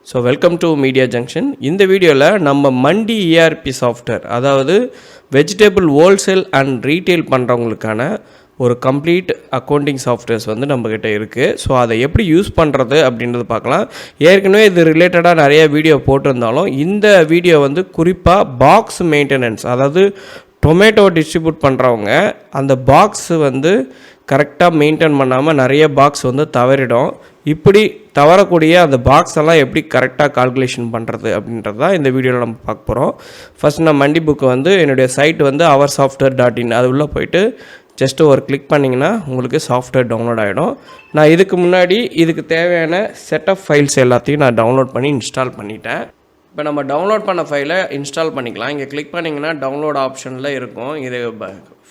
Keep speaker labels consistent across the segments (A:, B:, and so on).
A: So welcome to media junction. இந்த வீடியோவில் நம்ம மண்டி ERP சாஃப்ட்வேர், அதாவது வெஜிடபிள் ஹோல்சேல் அண்ட் ரீட்டெயில் பண்ணுறவங்களுக்கான ஒரு கம்ப்ளீட் அக்கௌண்டிங் சாஃப்ட்வேர்ஸ் வந்து நம்மக்கிட்ட இருக்குது. ஸோ அதை எப்படி யூஸ் பண்ணுறது அப்படின்றது பார்க்கலாம். ஏற்கனவே இது ரிலேட்டடாக நிறைய வீடியோ போட்டிருந்தாலும் இந்த வீடியோ வந்து குறிப்பாக பாக்ஸ் மெயின்டெனன்ஸ், அதாவது டொமேட்டோ டிஸ்ட்ரிபியூட் பண்ணுறவங்க அந்த பாக்ஸ் வந்து கரெக்டாக மெயின்டைன் பண்ணாமல் நிறைய பாக்ஸ் வந்து தவறிடும். இப்படி தவறக்கூடிய அந்த பாக்ஸ் எல்லாம் எப்படி கரெக்டாக கால்குலேஷன் பண்ணுறது அப்படின்றது தான் இந்த வீடியோவில் நம்ம பார்க்க போகிறோம். ஃபஸ்ட் நான் மண்டி புக்கு வந்து என்னுடைய சைட் வந்து oursoftware.in, அது உள்ளே போயிட்டு ஜஸ்ட்டு ஒரு கிளிக் பண்ணிங்கன்னா உங்களுக்கு சாஃப்ட்வேர் டவுன்லோட் ஆகிடும். நான் இதுக்கு முன்னாடி இதுக்கு தேவையான செட்டப் ஃபைல்ஸ் எல்லாத்தையும் நான் டவுன்லோட் பண்ணி இன்ஸ்டால் பண்ணிட்டேன். இப்போ நம்ம டவுன்லோட் பண்ண ஃபைலை இன்ஸ்டால் பண்ணிக்கலாம். இங்கே கிளிக் பண்ணிங்கன்னா டவுன்லோட் ஆப்ஷனில் இருக்கும். இது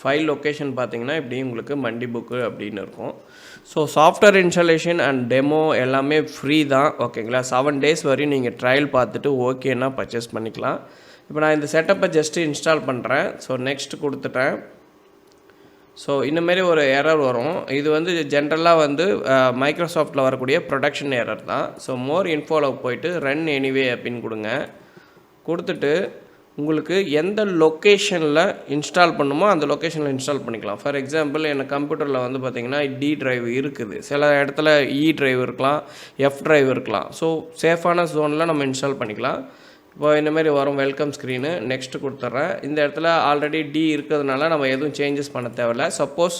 A: ஃபைல் லொக்கேஷன் பார்த்தீங்கன்னா இப்படி உங்களுக்கு மண்டி புக்கு அப்படின்னு இருக்கும். So software installation and demo எல்லாமே ஃப்ரீ தான், ஓகேங்களா. 7 days வரையும் நீங்கள் ட்ரையல் பார்த்துட்டு ஓகேன்னா பர்ச்சேஸ் பண்ணிக்கலாம். இப்போ நான் இந்த செட்டப்பை ஜஸ்ட்டு இன்ஸ்டால் பண்ணுறேன். ஸோ நெக்ஸ்ட் கொடுத்துட்டேன். ஸோ இந்தமாரி ஒரு எரர் வரும். இது வந்து ஜென்ரலாக வந்து மைக்ரோசாஃப்ட்டில் வரக்கூடிய ப்ரொடக்ஷன் எரர் தான். ஸோ மோர் இன்ஃபோவில் போயிட்டு ரன் எனிவே அப்படின்னு கொடுங்க. கொடுத்துட்டு உங்களுக்கு எந்த லொக்கேஷனில் இன்ஸ்டால் பண்ணுமோ அந்த லொக்கேஷனில் இன்ஸ்டால் பண்ணிக்கலாம். ஃபார் எக்ஸாம்பிள் எனக்கு கம்ப்யூட்டரில் வந்து பார்த்திங்கன்னா D டிரைவ் இருக்குது, சில இடத்துல E டிரைவ் இருக்கலாம், F டிரைவ் இருக்கலாம். ஸோ சேஃபான ஜோனில் நம்ம இன்ஸ்டால் பண்ணிக்கலாம். இப்போ இந்தமாரி வரும் வெல்கம் ஸ்க்ரீனு. நெக்ஸ்ட்டு கொடுத்துட்றேன். இந்த இடத்துல ஆல்ரெடி D இருக்கிறதுனால நம்ம எதுவும் சேஞ்சஸ் பண்ண தேவையில்ல. சப்போஸ்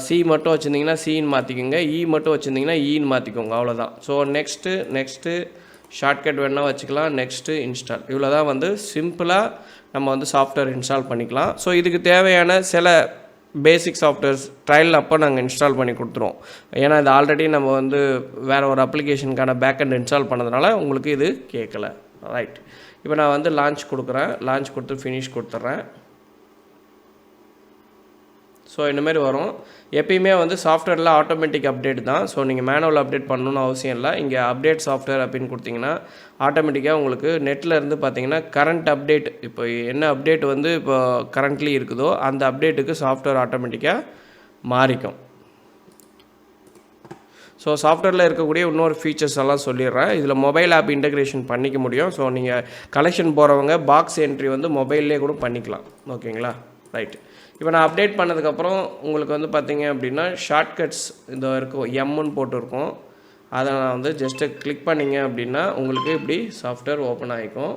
A: C மட்டும் வச்சுருந்திங்கன்னா Cன்னு மாற்றிக்கோங்க, E மட்டும் வச்சுருந்திங்கன்னா Eன்னு மாற்றிக்கோங்க, அவ்வளோதான். ஸோ நெக்ஸ்ட்டு ஷார்ட்கட் வேணால் வச்சுக்கலாம். Next install. இவ்வளோ தான் வந்து சிம்பிளாக நம்ம வந்து சாஃப்ட்வேர் இன்ஸ்டால் பண்ணிக்கலாம். ஸோ இதுக்கு தேவையான சில பேசிக் சாஃப்ட்வேர்ஸ் ட்ரையல் அப்போ நாங்கள் இன்ஸ்டால் பண்ணி கொடுத்துருவோம். ஏன்னா இது ஆல்ரெடி நம்ம வந்து வேறு ஒரு அப்ளிகேஷனுக்கான பேக்கெண்ட் இன்ஸ்டால் பண்ணதுனால உங்களுக்கு இது கேட்கல. ரைட், இப்போ நான் வந்து லான்ச் கொடுக்குறேன். லான்ச் கொடுத்து ஃபினிஷ் கொடுத்துட்றேன். ஸோ இந்தமாரி வரும். எப்பயுமே வந்து சாஃப்ட்வேரில் ஆட்டோமேட்டிக் அப்டேட் தான். ஸோ நீங்கள் மேனுவல் அப்டேட் பண்ணணுன்னு அவசியம் இல்லை. இங்கே அப்டேட் சாஃப்ட்வேர் அப்படின்னு கொடுத்தீங்கன்னா ஆட்டோமேட்டிக்காக உங்களுக்கு நெட்டில் இருந்து பார்த்தீங்கன்னா கரண்ட் அப்டேட், இப்போ என்ன அப்டேட் வந்து இப்போ கரண்ட்லி இருக்குதோ அந்த அப்டேட்டுக்கு சாஃப்ட்வேர் ஆட்டோமேட்டிக்காக மாறிக்கும். ஸோ சாஃப்ட்வேரில் இருக்கக்கூடிய இன்னொரு ஃபீச்சர்ஸ் எல்லாம் சொல்லிடுறேன். இதில் மொபைல் ஆப் இன்டெகிரேஷன் பண்ணிக்க முடியும். ஸோ நீங்கள் கலெக்ஷன் போகிறவங்க பாக்ஸ் என்ட்ரி வந்து மொபைல்லே கூட பண்ணிக்கலாம், ஓகேங்களா. ரைட், இப்போ நான் அப்டேட் பண்ணதுக்கப்புறம் உங்களுக்கு வந்து பார்த்திங்க அப்படின்னா ஷார்ட்கட்ஸ் இந்த இருக்கும், எம்முன்னு போட்டுருக்கோம். அதை நான் வந்து ஜஸ்ட்டு கிளிக் பண்ணிங்க அப்படின்னா உங்களுக்கு இப்படி சாஃப்ட்வேர் ஓப்பன் ஆகிக்கும்.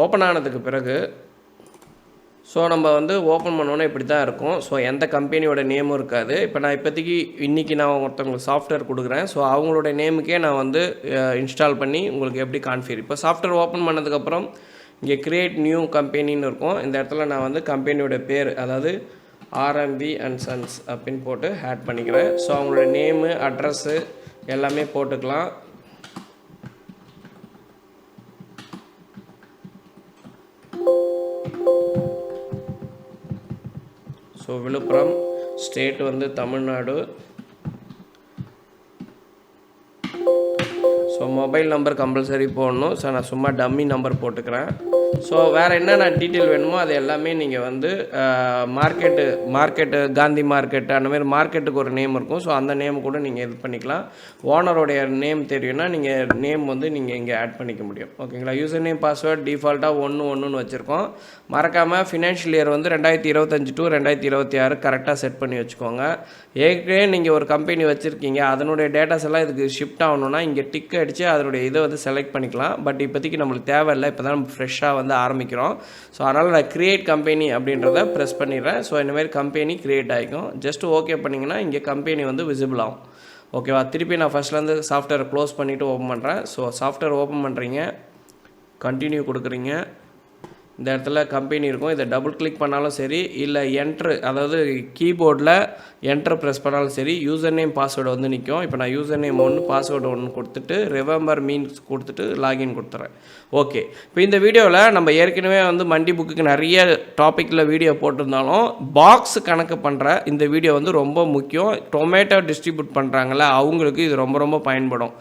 A: ஓப்பன் ஆனதுக்கு பிறகு ஸோ நம்ம வந்து ஓப்பன் பண்ணோன்னே இப்படி தான் இருக்கும். ஸோ எந்த கம்பெனியோட நேமும் இருக்காது. இப்போ நான் இப்போதைக்கு இன்றைக்கி நான் ஒருத்தவங்களுக்கு சாஃப்ட்வேர் கொடுக்குறேன். ஸோ அவங்களோட நேமுக்கே நான் வந்து இன்ஸ்டால் பண்ணி உங்களுக்கு எப்படி கான்ஃபிகர். இப்போ சாஃப்ட்வேர் ஓப்பன் பண்ணதுக்கப்புறம் இங்கே கிரியேட் நியூ கம்பெனின்னு இருக்கும். இந்த இடத்துல நான் வந்து கம்பெனியோட பேர், அதாவது RMV and Sons அப்படின்னு போட்டு ஆட் பண்ணிக்கிறேன். ஸோ அவங்களோட நேமு, அட்ரஸ்ஸு எல்லாமே போட்டுக்கலாம். ஸோ விழுப்புரம், ஸ்டேட் வந்து Tamil Nadu. So mobile number compulsory போடணும். ஸோ நான் சும்மா டம்மி நம்பர் போட்டுக்கிறேன். ஸோ வேறு என்னென்ன டீட்டெயில் வேணுமோ அது எல்லாமே நீங்கள் வந்து மார்க்கெட்டு காந்தி மார்க்கெட்டு அந்த மாதிரி மார்க்கெட்டுக்கு ஒரு நேம் இருக்கும். ஸோ அந்த நேம் கூட நீங்கள் இது பண்ணிக்கலாம். ஓனருடைய நேம் தெரியும்னா நீங்கள் நேம் வந்து நீங்கள் இங்கே ஆட் பண்ணிக்க முடியும், ஓகேங்களா. யூசர் நேம் பாஸ்வேர்ட் டிஃபால்ட்டாக 1 வச்சுருக்கோம். மறக்காமல் ஃபினான்ஷியல் இயர் வந்து 2025 to 2026 கரெக்டாக செட் பண்ணி வச்சுக்கோங்க. ஏற்கனவே நீங்கள் ஒரு கம்பெனி வச்சுருக்கீங்க, அதனுடைய டேட்டாஸ் எல்லாம் இதுக்கு ஷிஃப்ட் ஆகணுன்னா இங்கே டிக் அடித்து அதனுடைய இதை வந்து செலக்ட் பண்ணிக்கலாம். பட் இப்போதைக்கு நம்மளுக்கு தேவையில்லை, இப்போ தான் நம்ம ஃப்ரெஷ்ஷாக வந்து ஆரம்பிக்கிறோம். ஸோ அதனால் நான் கிரியேட் கம்பெனி அப்படின்றத ப்ரெஸ் பண்ணிடுறேன். ஸோ இந்தமாதிரி கம்பெனி க்ரியேட் ஆகிக்கும். ஜஸ்ட்டு ஓகே பண்ணிங்கன்னா இங்கே கம்பெனி வந்து விசிபிள் ஆகும், ஓகேவா. திருப்பி நான் ஃபஸ்ட்லேருந்து சாஃப்ட்வேரை க்ளோஸ் பண்ணிவிட்டு ஓப்பன் பண்ணுறேன். ஸோ சாஃப்ட்வேர் ஓப்பன் பண்ணுறீங்க, கண்டினியூ கொடுக்குறீங்க. இந்த இடத்துல கம்பெனி இருக்கும். இதை டபுள் கிளிக் பண்ணாலும் சரி, இல்லை என்ட்ரு, அதாவது கீபோர்டில் என்ட்ரு ப்ரெஸ் பண்ணாலும் சரி, யூசர் நேம் பாஸ்வேர்டு வந்து நிற்கும். இப்போ நான் யூசர் நேம் 1 பாஸ்வேர்டு 1 கொடுத்துட்டு ரிமெம்பர் மீன்ஸ் கொடுத்துட்டு லாகின் கொடுத்துறேன். ஓகே, இப்போ இந்த வீடியோவில் நம்ம ஏற்கனவே வந்து மண்டி புக்குக்கு நிறைய டாப்பிக்கில் வீடியோ போட்டிருந்தாலும் பாக்ஸ் கணக்கு பண்ணுற இந்த வீடியோ வந்து ரொம்ப முக்கியம். டொமேட்டோ டிஸ்ட்ரிபியூட் பண்ணுறாங்கல்ல அவங்களுக்கு இது ரொம்ப ரொம்ப பயன்படும்.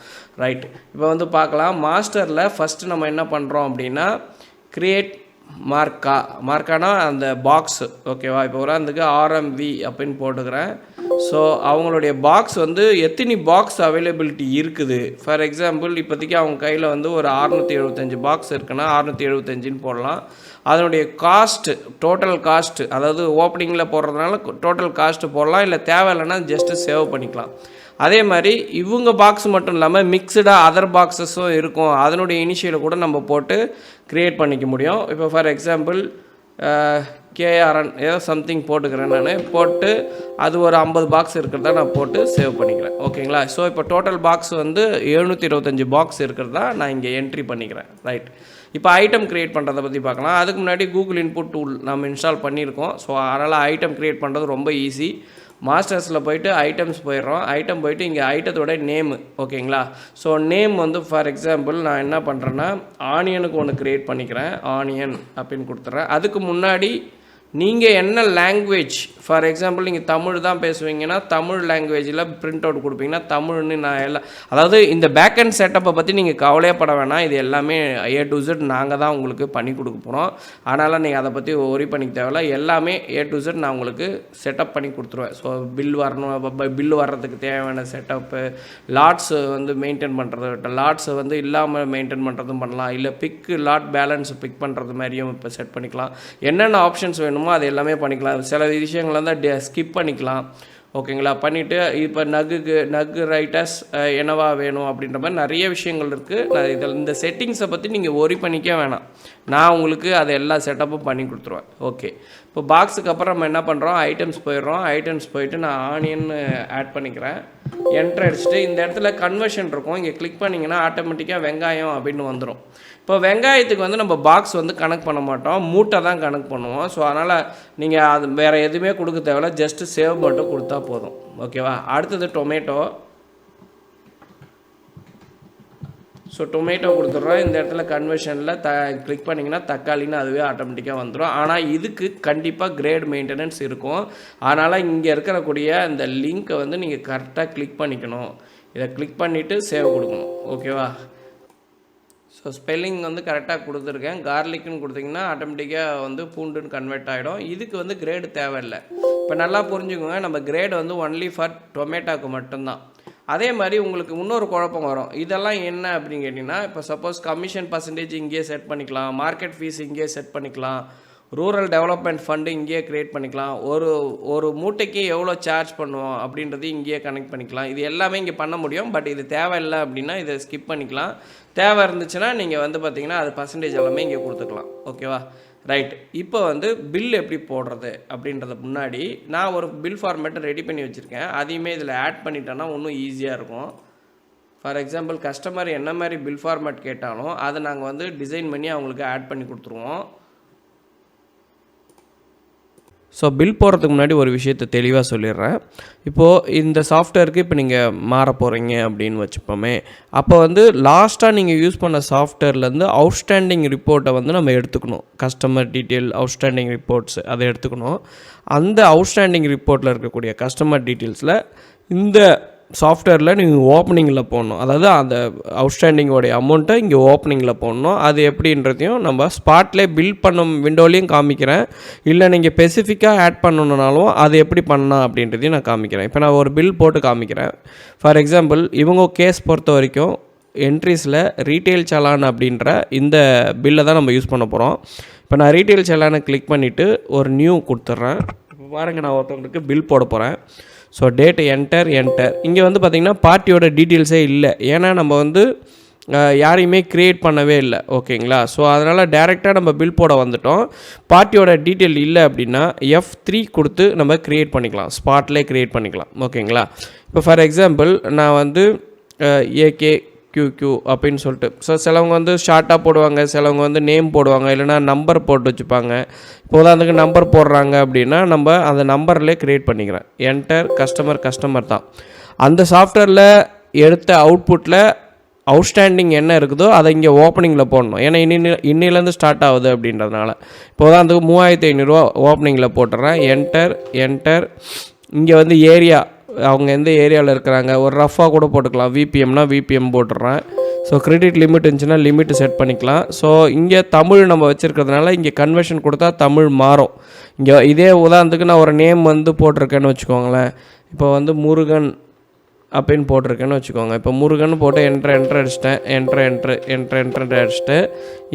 A: ரைட், இப்போ வந்து பார்க்கலாம். மாஸ்டரில் ஃபஸ்ட்டு நம்ம என்ன பண்ணுறோம் அப்படின்னா கிரியேட் மார்க்கானா அந்த பாக்ஸு, ஓகேவா. இப்போ உதாரணத்துக்கு RMV அப்படின்னு போட்டுக்கிறேன். ஸோ அவங்களுடைய பாக்ஸ் வந்து எத்தனை பாக்ஸ் அவைலபிலிட்டி இருக்குது. ஃபார் எக்ஸாம்பிள் இப்போதைக்கு அவங்க கையில் வந்து ஒரு 675 பாக்ஸ் இருக்குன்னா 675ன்னு போடலாம். அதனுடைய காஸ்ட்டு, டோட்டல் காஸ்ட்டு, அதாவது ஓப்பனிங்கில் போடுறதுனால டோட்டல் காஸ்ட்டு போடலாம், இல்லை தேவையில்லைன்னா ஜஸ்ட்டு சேவ் பண்ணிக்கலாம். அதே மாதிரி இவங்க பாக்ஸ் மட்டும் இல்லாமல் மிக்சடாக அதர் பாக்ஸஸும் இருக்கும். அதனுடைய இனிஷியலை கூட நம்ம போட்டு க்ரியேட் பண்ணிக்க முடியும். இப்போ ஃபார் எக்ஸாம்பிள் KRN ஏதோ சம்திங் போட்டுக்கிறேன், நான் போட்டு அது ஒரு 50 பாக்ஸ் இருக்கிறதா நான் போட்டு சேவ் பண்ணிக்கிறேன். ஓகேங்களா. ஸோ இப்போ டோட்டல் பாக்ஸ் வந்து 725 பாக்ஸ் இருக்கிறதா நான் இங்கே என்ட்ரி பண்ணிக்கிறேன். ரைட். இப்போ ஐட்டம் க்ரியேட் பண்ணுறதை பற்றி பார்க்கலாம். அதுக்கு முன்னாடி கூகுள் இன்புட் டூல் நம்ம இன்ஸ்டால் பண்ணியிருக்கோம். ஸோ அதனால் ஐட்டம் க்ரியேட் பண்ணுறது ரொம்ப ஈஸி. மாஸ்டர்ஸில் போய்ட்டு ஐட்டம்ஸ் போயிடுறோம். ஐட்டம் போய்ட்டு இங்கே ஐட்டத்தோட நேமு. ஓகேங்களா. ஸோ நேம் வந்து ஃபார் எக்ஸாம்பிள் நான் என்ன பண்ணுறேன்னா ஆனியனுக்கு ஒன்று க்ரியேட் பண்ணிக்கிறேன். ஆனியன் அப்படின்னு கொடுத்துட்றேன். அதுக்கு முன்னாடி நீங்கள் என்ன லாங்குவேஜ், ஃபார் எக்ஸாம்பிள் நீங்கள் தமிழ் தான் பேசுவீங்கன்னா தமிழ் லாங்குவேஜில் பிரிண்ட் அவுட் கொடுப்பீங்கன்னா தமிழ்னு நான் எல்லாம், அதாவது இந்த பேக் அண்ட் செட்டப்பை பற்றி நீங்கள் கவலையப்பட வேணாம். இது எல்லாமே A to Z நாங்கள் தான் உங்களுக்கு பண்ணி கொடுக்க போகிறோம். அதனால் நீங்கள் அதை பற்றி ஒரி பண்ணிக்க தேவையில்ல. எல்லாமே A to Z நான் உங்களுக்கு செட்டப் பண்ணி கொடுத்துருவேன். ஸோ பில் வர்றதுக்கு தேவையான செட்டப்பு, லாட்ஸ் வந்து மெயின்டைன் பண்ணுறது, லாட்ஸ் வந்து இல்லாமல் மெயின்டைன் பண்ணுறதும் பண்ணலாம், இல்லை லாட் பேலன்ஸ் பிக் பண்ணுறது மாதிரியும் இப்போ செட் பண்ணிக்கலாம். என்னென்ன ஆப்ஷன்ஸ் வேணுமோ அது எல்லாமே பண்ணிக்கலாம். சில விஷயங்கள் வந்து ஸ்கிப் பண்ணிக்கலாம். ஓகேங்களா. பண்ணிவிட்டு இப்போ நகு ரைட்டர்ஸ் என்னவா வேணும் அப்படின்ற மாதிரி நிறைய விஷயங்கள் இருக்குது. நான் இதில் இந்த செட்டிங்ஸை பற்றி நீங்கள் ஒரி பண்ணிக்க வேணாம். நான் உங்களுக்கு அதை எல்லா செட்டப்பும் பண்ணி கொடுத்துருவேன். ஓகே. இப்போ பாக்ஸுக்கு அப்புறம் நம்ம என்ன பண்ணுறோம், ஐட்டம்ஸ் போயிடுறோம். ஐட்டம்ஸ் போயிட்டு நான் ஆனியன் ஆட் பண்ணிக்கிறேன். என்ட்ரு அடிச்சுட்டு இந்த இடத்துல கன்வர்ஷன் இருக்கும், இங்கே கிளிக் பண்ணிங்கன்னா ஆட்டோமேட்டிக்காக வெங்காயம் அப்படின்னு வந்துடும். இப்போ வெங்காயத்துக்கு வந்து நம்ம பாக்ஸ் வந்து கனெக்ட் பண்ண மாட்டோம், மூட்டை தான் கனெக்ட் பண்ணுவோம். ஸோ அதனால் நீங்கள் அது வேறு எதுவுமே கொடுக்க தேவையில்ல, ஜஸ்ட்டு சேவ் மட்டும் கொடுத்தா போதும். ஓகேவா. அடுத்தது டொமேட்டோ. ஸோ டொமேட்டோ கொடுத்துட்றோம். இந்த இடத்துல கன்வர்ஷனில் கிளிக் பண்ணிங்கன்னா தக்காளின்னு அதுவே ஆட்டோமேட்டிக்காக வந்துடும். ஆனால் இதுக்கு கண்டிப்பாக கிரேட் மெயின்டெனன்ஸ் இருக்கும். அதனால் இங்கே இருக்கக்கூடிய இந்த லிங்க்கை வந்து நீங்கள் கரெக்டாக கிளிக் பண்ணிக்கணும். இதை கிளிக் பண்ணிவிட்டு சேவ் கொடுக்கணும். ஓகேவா. ஸோ ஸ்பெல்லிங் வந்து கரெக்டாக கொடுத்துருக்கேன். கார்லிக்குன்னு கொடுத்திங்கன்னா ஆட்டோமேட்டிக்காக வந்து பூண்டுன்னு கன்வெர்ட் ஆகிடும். இதுக்கு வந்து கிரேடு தேவையில்லை. இப்போ நல்லா புரிஞ்சுக்கோங்க, நம்ம கிரேடு வந்து ஒன்லி ஃபார் டொமேட்டோக்கு மட்டும்தான். அதே மாதிரி உங்களுக்கு இன்னொரு குழப்பம் வரும். இதெல்லாம் என்ன அப்படின்னு கேட்டிங்கன்னா, இப்போ சப்போஸ் கமிஷன் பர்சன்டேஜ் இங்கேயே செட் பண்ணிக்கலாம், மார்க்கெட் ஃபீஸ் இங்கேயே செட் பண்ணிக்கலாம், ரூரல் டெவலப்மெண்ட் ஃபண்டு இங்கேயே க்ரியேட் பண்ணிக்கலாம், ஒரு மூட்டைக்கு எவ்வளோ சார்ஜ் பண்ணுவோம் அப்படின்றது இங்கேயே கனெக்ட் பண்ணிக்கலாம். இது எல்லாமே இங்கே பண்ண முடியும். பட் இது தேவையில்லை அப்படின்னா இதை ஸ்கிப் பண்ணிக்கலாம். தேவை இருந்துச்சுன்னா நீங்கள் வந்து பார்த்திங்கன்னா அது பர்சன்டேஜ் எல்லாமே இங்கே கொடுத்துக்கலாம். ஓகேவா. ரைட். இப்போ வந்து பில் எப்படி போடுறது அப்படின்றத முன்னாடி நான் ஒரு பில் ஃபார்மேட்டை ரெடி பண்ணி வச்சுருக்கேன். அதையுமே இதில் ஆட் பண்ணிட்டோன்னா இன்னும் ஈஸியாக இருக்கும். ஃபார் எக்ஸாம்பிள் கஸ்டமர் என்ன மாதிரி பில் ஃபார்மேட் கேட்டாலும் அதை நாங்கள் வந்து டிசைன் பண்ணி அவங்களுக்கு ஆட் பண்ணி கொடுத்துருவோம். ஸோ பில் போடுறதுக்கு முன்னாடி ஒரு விஷயத்தை தெளிவாக சொல்லிடுறேன். இப்போது இந்த சாஃப்ட்வேருக்கு இப்போ நீங்கள் மாற போகிறீங்க அப்படின்னு வச்சுப்போமே, அப்போ வந்து லாஸ்ட்டாக நீங்கள் யூஸ் பண்ண சாஃப்ட்வேர்லேருந்து அவுட்ஸ்டாண்டிங் ரிப்போர்ட்டை வந்து நம்ம எடுத்துக்கணும். கஸ்டமர் டீட்டெயில் அவுட்ஸ்டாண்டிங் ரிப்போர்ட்ஸ் அதை எடுத்துக்கணும். அந்த அவுட்ஸ்டாண்டிங் ரிப்போர்ட்டில் இருக்கக்கூடிய கஸ்டமர் டீட்டெயில்ஸில் இந்த சாஃப்ட்வேரில் நீங்கள் ஓப்பனிங்கில் போடணும். அதாவது அந்த அவுட்ஸ்டாண்டிங்கோடைய அமௌண்ட்டை இங்கே ஓப்பனிங்கில் போடணும். அது எப்படின்றதையும் நம்ம ஸ்பாட்லேயே பில் பண்ணும் விண்டோலையும் காமிக்கிறேன். இல்லை நீங்கள் ஸ்பெசிஃபிக்காக ஆட் பண்ணணுன்னாலும் அது எப்படி பண்ணலாம் அப்படின்றதையும் நான் காமிக்கிறேன். இப்போ நான் ஒரு பில் போட்டு காமிக்கிறேன். ஃபார் எக்ஸாம்பிள் இவங்க கேஸ் பொறுத்த வரைக்கும் என்ட்ரிஸில் ரீட்டெயில் சலான் அப்படின்ற இந்த பில்லை தான் நம்ம யூஸ் பண்ண போகிறோம். இப்போ நான் ரீட்டெயில் சலானை கிளிக் பண்ணிவிட்டு ஒரு நியூ கொடுத்துட்றேன். இப்போ பாருங்கள், நான் ஒருத்தவங்களுக்கு பில் போட போகிறேன். So date enter. இங்கே வந்து பார்த்திங்கன்னா பார்ட்டியோட டீட்டெயில்ஸே இல்லை. ஏன்னா நம்ம வந்து யாரையுமே க்ரியேட் பண்ணவே இல்லை. ஓகேங்களா. ஸோ அதனால் டேரெக்டாக நம்ம பில் போட வந்துட்டோம். பார்ட்டியோட டீட்டெயில் இல்லை அப்படின்னா F3 கொடுத்து நம்ம க்ரியேட் பண்ணிக்கலாம், ஸ்பாட்லேயே க்ரியேட் பண்ணிக்கலாம். ஓகேங்களா. இப்போ ஃபார் எக்ஸாம்பிள் நான் வந்து AKQQ அப்படின்னு சொல்லிட்டு, ஸோ சிலவங்க வந்து ஷார்ட்டாக போடுவாங்க, சிலவங்க வந்து நேம் போடுவாங்க, இல்லைனா நம்பர் போட்டு வச்சுப்பாங்க. இப்போ உதாரணத்துக்கு நம்பர் போடுறாங்க அப்படின்னா நம்ம அந்த நம்பர்லேயே க்ரியேட் பண்ணிக்கிறேன். என்டர். கஸ்டமர் தான். அந்த சாஃப்ட்வேரில் எடுத்த அவுட்புட்டில் அவுட்ஸ்டாண்டிங் என்ன இருக்குதோ அதை இங்கே ஓப்பனிங்கில் போடணும். ஏன்னா இன்னிலேருந்து ஸ்டார்ட் ஆகுது அப்படின்றதுனால. இப்போ உதாரணத்துக்கு 3500 ஓப்பனிங்கில் போட்டுறேன். என்டர். இங்கே வந்து ஏரியா, அவங்க எந்த ஏரியாவில் இருக்கிறாங்க, ஒரு ரஃபாக கூட போட்டுக்கலாம். விபிஎம்னா விபிஎம் போட்டுடுறேன். ஸோ கிரெடிட் லிமிட் இருந்துச்சுன்னா லிமிட் செட் பண்ணிக்கலாம். ஸோ இங்கே தமிழ் நம்ம வச்சுருக்கிறதுனால இங்கே கன்வர்ஷன் கொடுத்தா தமிழ் மாறும். இங்கே இதே உதாரணத்துக்கு நான் ஒரு நேம் வந்து போட்டிருக்கேன்னு வச்சுக்கோங்களேன். இப்போ வந்து முருகன் அப்படின்னு போட்டிருக்கேன்னு வச்சுக்கோங்க. இப்போ முருகன் போட்டு என்ட்ரு அடிச்சிட்டேன். என்ட்ரு அடிச்சுட்டு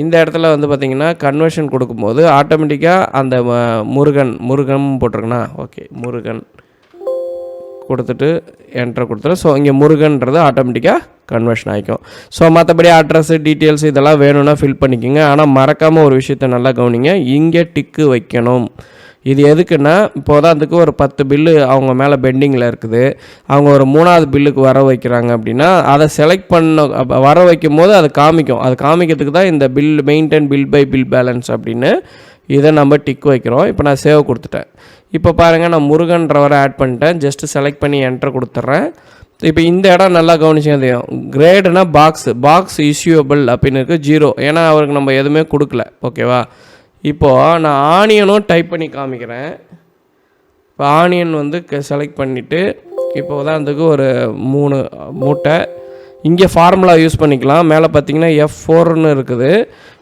A: இந்த இடத்துல வந்து பார்த்திங்கன்னா கன்வர்ஷன் கொடுக்கும்போது ஆட்டோமேட்டிக்காக அந்த முருகன் போட்டிருக்குண்ணா, ஓகே, முருகன் கொடுத்துட்டு என்ட்ரு கொடுத்துட்டு ஸோ இங்கே முருகன்றது ஆட்டோமேட்டிக்காக கன்வர்ஷன் ஆகிக்கும். ஸோ மற்றபடி அட்ரஸு டீட்டெயில்ஸ் இதெல்லாம் வேணும்னா ஃபில் பண்ணிக்கோங்க. ஆனால் மறக்காமல் ஒரு விஷயத்த நல்லா கவனிங்க, இங்கே டிக்கு வைக்கணும். இது எதுக்குன்னா, இப்போதாந்துக்கு ஒரு 10 பில்லு அவங்க மேலே பெண்டிங்கில் இருக்குது, அவங்க ஒரு 3வது பில்லுக்கு வர வைக்கிறாங்க அப்படின்னா அதை செலக்ட் பண்ண வர வைக்கும் போது அது காமிக்கும். அது காமிக்கிறதுக்கு தான் இந்த maintain bill by bill balance அப்படின்னு இதை நம்ம டிக் வைக்கிறோம். இப்போ நான் சேவ் கொடுத்துட்டேன். இப்போ பாருங்கள், நான் முருகன்றவரை ஆட் பண்ணிட்டேன். ஜஸ்ட்டு செலக்ட் பண்ணி என்ட்ரு கொடுத்துட்றேன். இப்போ இந்த இடம் நல்லா கவனிச்சுங்க தெரியும். கிரேடுனா பாக்ஸ் இஷ்யூபிள் அப்படின்னு இருக்குது 0, ஏன்னா அவருக்கு நம்ம எதுவுமே கொடுக்கல. ஓகேவா? இப்போது நான் ஆனியனும் டைப் பண்ணி காமிக்கிறேன். இப்போ ஆனியன் வந்து செலக்ட் பண்ணிவிட்டு இப்போ உதாரணத்துக்கு ஒரு 3 மூட்டை இங்கே ஃபார்முலா யூஸ் பண்ணிக்கலாம். மேலே பார்த்தீங்கன்னா F4ன்னு இருக்குது.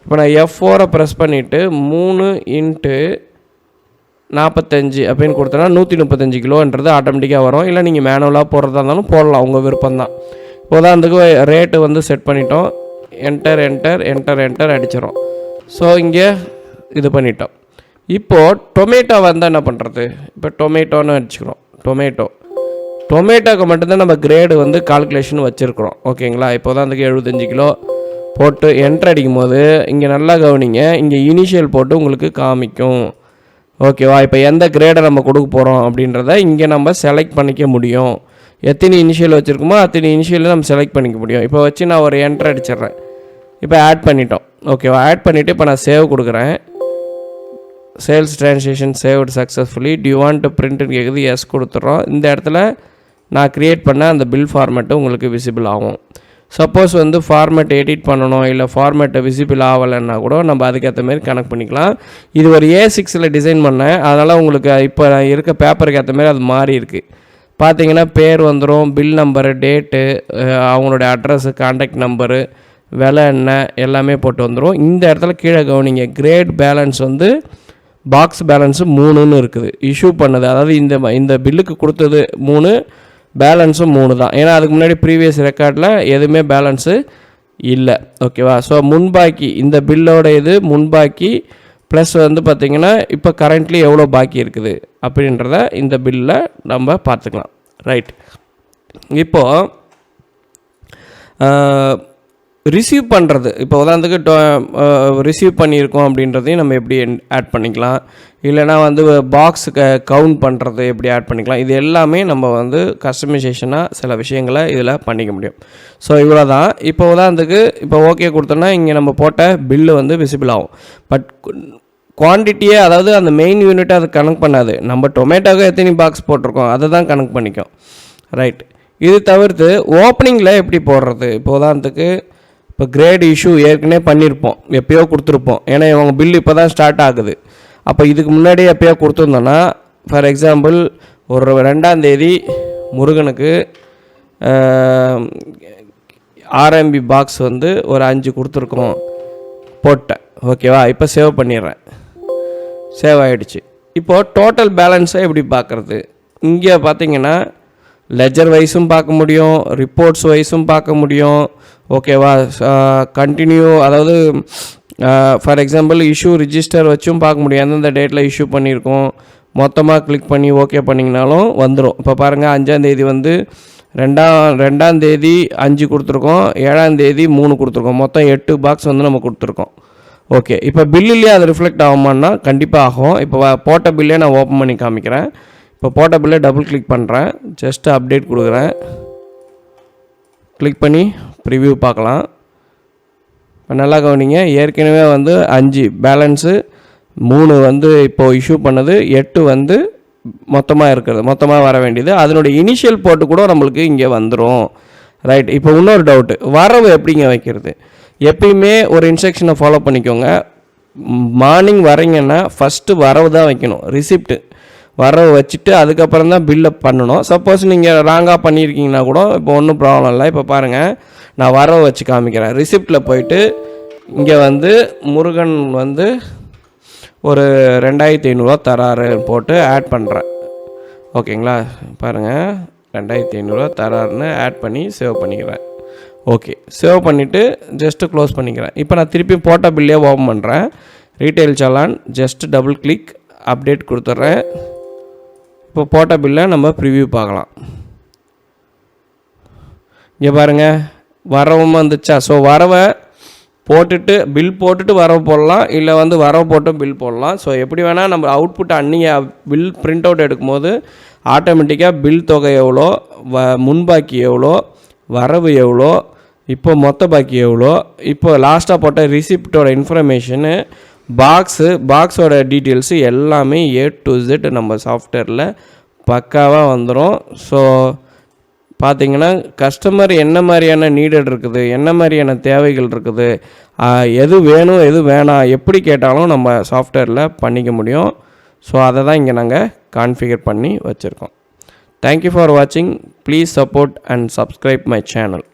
A: இப்போ நான் F4 ப்ரெஸ் பண்ணிவிட்டு 3 × 45 அப்படின்னு கொடுத்தோன்னா 135 கிலோன்றது ஆட்டோமேட்டிக்காக வரும். இல்லை நீங்கள் மேனுவலாக போடுறதா இருந்தாலும் போடலாம், உங்கள் விருப்பம் தான். இப்போ உதாரணத்துக்கு ரேட்டு வந்து செட் பண்ணிட்டோம். என்டர் அடிச்சிடும். ஸோ இங்கே இது பண்ணிட்டோம். இப்போது டொமேட்டோ வந்தால் என்ன பண்ணுறது? இப்போ டொமேட்டோன்னு அடிச்சுக்கிறோம். டொமேட்டோக்கு மட்டும்தான் நம்ம கிரேடு வந்து கால்குலேஷன் வச்சுருக்குறோம். ஓகேங்களா? இப்போ தான் அதுக்கு 75 கிலோ போட்டு என்ட்ரு அடிக்கும் போது இங்கே நல்லா கவனிங்க, இங்கே இனிஷியல் போட்டு உங்களுக்கு காமிக்கும். ஓகேவா? இப்போ எந்த கிரேடை நம்ம கொடுக்க போகிறோம் அப்படின்றத இங்கே நம்ம செலக்ட் பண்ணிக்க முடியும். எத்தனை இனிஷியல் வச்சுருக்கோமோ அத்தனை இனிஷியல் நம்ம செலக்ட் பண்ணிக்க முடியும். இப்போ வச்சு நான் ஒரு என்ட்ரு அடிச்சிட்றேன். இப்போ ஆட் பண்ணிட்டோம். ஓகேவா? ஆட் பண்ணிவிட்டு இப்போ நான் சேவ் கொடுக்குறேன். Sales transaction saved successfully. Do you want to பிரிண்ட்னு கேட்குது. எஸ் கொடுத்துட்றோம். இந்த இடத்துல நான் க்ரியேட் பண்ண அந்த பில் ஃபார்மேட்டு உங்களுக்கு விசிபிள் ஆகும். சப்போஸ் வந்து ஃபார்மேட் எடிட் பண்ணணும், இல்லை ஃபார்மேட்டை விசிபிள் ஆகலைன்னா கூட நம்ம அதுக்கேற்ற மாதிரி கனெக்ட் பண்ணிக்கலாம். இது ஒரு A6ல் டிசைன் பண்ணேன், அதனால் உங்களுக்கு இப்போ இருக்க பேப்பருக்கு ஏற்ற மாதிரி அது மாறி இருக்குது. பார்த்தீங்கன்னா பேர் வந்துடும், பில் நம்பரு, டேட்டு, அவங்களுடைய அட்ரஸு, கான்டாக்ட் நம்பரு, விலை என்ன எல்லாமே போட்டு வந்துடும். இந்த இடத்துல கீழே கவனிங்க, கிரேட் பேலன்ஸ் வந்து பாக்ஸ் பேலன்ஸு 3ன்னு இருக்குது. இஷ்யூ பண்ணது, அதாவது இந்த பில்லுக்கு கொடுத்தது 3, பேலன்ஸும் 3 தான். ஏன்னா அதுக்கு முன்னாடி ப்ரீவியஸ் ரெக்கார்டில் எதுவுமே பேலன்ஸு இல்லை. ஓகேவா? ஸோ முன்பாக்கி இந்த பில்லோட இது முன்பாக்கி ப்ளஸ் வந்து பார்த்திங்கன்னா இப்போ கரண்ட்லி எவ்வளோ பாக்கி இருக்குது அப்படின்றத இந்த பில்லில் நம்ம பார்த்துக்கலாம். ரைட். இப்போது ரிசீவ் பண்ணுறது, இப்போ உதாரணத்துக்கு ரிசீவ் பண்ணியிருக்கோம் அப்படின்றதையும் நம்ம எப்படி ஆட் பண்ணிக்கலாம், இல்லைனா வந்து பாக்ஸு கவுண்ட் பண்ணுறது எப்படி ஆட் பண்ணிக்கலாம். இது எல்லாமே நம்ம வந்து கஸ்டமைசேஷனாக சில விஷயங்களை இதில் பண்ணிக்க முடியும். ஸோ இவ்வளோ தான். இப்போ உதாரணத்துக்கு இப்போ ஓகே கொடுத்தோன்னா இங்கே நம்ம போட்ட பில்லு வந்து விசிபிள் ஆகும். பட் குவான்டிட்டியே, அதாவது அந்த மெயின் யூனிட்டை அது கனெக்ட் பண்ணாது. நம்ம டொமேட்டோவுக்கு எத்தனை பாக்ஸ் போட்டிருக்கோம் அதை தான் கனெக்ட் பண்ணிக்கும். ரைட். இது தவிர்த்து ஓப்பனிங்கில் எப்படி போடுறது? இப்போ உதாரணத்துக்கு இப்போ கிரேட் இஷ்யூ ஏற்கனவே பண்ணியிருப்போம், எப்போயோ கொடுத்துருப்போம். ஏன்னா இவங்க பில் இப்போ தான் ஸ்டார்ட் ஆகுது. அப்போ இதுக்கு முன்னாடி எப்போயோ கொடுத்துருந்தோன்னா, ஃபார் எக்ஸாம்பிள் ஒரு 2ஆம் தேதி முருகனுக்கு RMB பாக்ஸ் வந்து ஒரு 5 கொடுத்துருக்கோம் போட்டேன். ஓகேவா? இப்போ சேவ் பண்ணிடுறேன். சேவ் ஆகிடுச்சு. இப்போது டோட்டல் பேலன்ஸை எப்படி பார்க்குறது? இங்கே பார்த்தீங்கன்னா லெஜர் வைஸும் பார்க்க முடியும், ரிப்போர்ட்ஸ் வைஸும் பார்க்க முடியும். ஓகேவா? கண்டினியூ, அதாவது ஃபார் எக்ஸாம்பிள் இஷ்யூ ரிஜிஸ்டர் வச்சும் பார்க்க முடியும், எந்தெந்த டேட்டில் இஷ்யூ பண்ணியிருக்கோம். மொத்தமாக கிளிக் பண்ணி ஓகே பண்ணிங்கனாலும் வந்துடும். இப்போ பாருங்கள், 5ஆம் தேதி வந்து 2ஆம் தேதி 5 கொடுத்துருக்கோம், 7ஆம் தேதி 3 கொடுத்துருக்கோம், மொத்தம் 8 பாக்ஸ் வந்து நம்ம கொடுத்துருக்கோம். ஓகே. இப்போ பில்லுலேயே அது ரிஃப்ளெக்ட் ஆகுமான்னா கண்டிப்பாக ஆகும். இப்போ போட்ட பில்லே நான் ஓப்பன் பண்ணி காமிக்கிறேன். இப்போ போட்ட பில்லை டபுள் கிளிக் பண்ணுறேன், ஜஸ்ட்டு அப்டேட் கொடுக்குறேன். கிளிக் பண்ணி ப்ரிவ்யூ பார்க்கலாம். இப்போ நல்லா கவனிங்க, ஏற்கனவே வந்து 5 பேலன்ஸு, 3 வந்து இப்போது இஷ்யூ பண்ணது, 8 வந்து மொத்தமாக இருக்கிறது, மொத்தமாக வர வேண்டியது. அதனுடைய இனிஷியல் போட்டு கூட நம்மளுக்கு இங்கே வந்துடும். ரைட். இப்போ இன்னொரு டவுட்டு, வரவு எப்படிங்க வைக்கிறது? எப்பயுமே ஒரு இன்ஸ்ட்ரக்ஷனை ஃபாலோ பண்ணிக்கோங்க. மார்னிங் வரீங்கன்னா ஃபஸ்ட்டு வரவு தான் வைக்கணும், ரிசிப்ட்டு வரவு வச்சுட்டு அதுக்கப்புறம் தான் பில்லை பண்ணணும். சப்போஸ் நீங்கள் ராங்காக பண்ணியிருக்கீங்கன்னா கூட இப்போ ஒன்றும் ப்ராப்ளம் இல்லை. இப்போ பாருங்கள், நான் வரவு வச்சு காமிக்கிறேன். ரிசிப்டில் போயிட்டு இங்கே வந்து முருகன் வந்து ஒரு 2500 தராரு போட்டு ஆட் பண்ணுறேன். ஓகேங்களா, பாருங்கள் 2500 தராருன்னு ஆட் பண்ணி சேவ் பண்ணிக்கிறேன். ஓகே, சேவ் பண்ணிவிட்டு ஜஸ்ட்டு க்ளோஸ் பண்ணிக்கிறேன். இப்போ நான் திருப்பி போட்ட பில்லே ஓப்பன் பண்ணுறேன். Retail challan just double click update கொடுத்துட்றேன். இப்போ போட்ட பில்லை நம்ம ப்ரிவ்யூ பார்க்கலாம். இங்கே பாருங்கள் வரவும் வந்துச்சா. ஸோ வரவை போட்டுட்டு பில் போட்டுட்டு வரவு போடலாம், இல்லை வரவு போட்டும் பில் போடலாம். ஸோ எப்படி வேணால் நம்ம அவுட்புட் அன்றைக்கி பில் பிரிண்ட் அவுட் எடுக்கும்போது ஆட்டோமேட்டிக்காக பில் தொகை எவ்வளோ, முன்பாக்கி எவ்வளோ, வரவு எவ்வளோ, இப்போ மொத்த பாக்கி எவ்வளோ, இப்போ லாஸ்ட்டாக போட்ட ரிசிப்டோட இன்ஃபர்மேஷனு, பாக்ஸோட டீட்டெயில்ஸு எல்லாமே A to Z நம்ம சாஃப்ட்வேரில் பக்காவாக வந்துடும். ஸோ பார்த்திங்கன்னா கஸ்டமர் என்ன மாதிரியான நீடட் இருக்குது, என்ன மாதிரியான தேவைகள் இருக்குது, எது வேணும் எது வேணாம் எப்படி கேட்டாலும் நம்ம சாஃப்ட்வேரில் பண்ணிக்க முடியும். ஸோ அதை தான் இங்கே நாங்கள் கான்ஃபிகர் பண்ணி வச்சுருக்கோம். தேங்க்யூ ஃபார் வாட்சிங். Please support and subscribe my channel.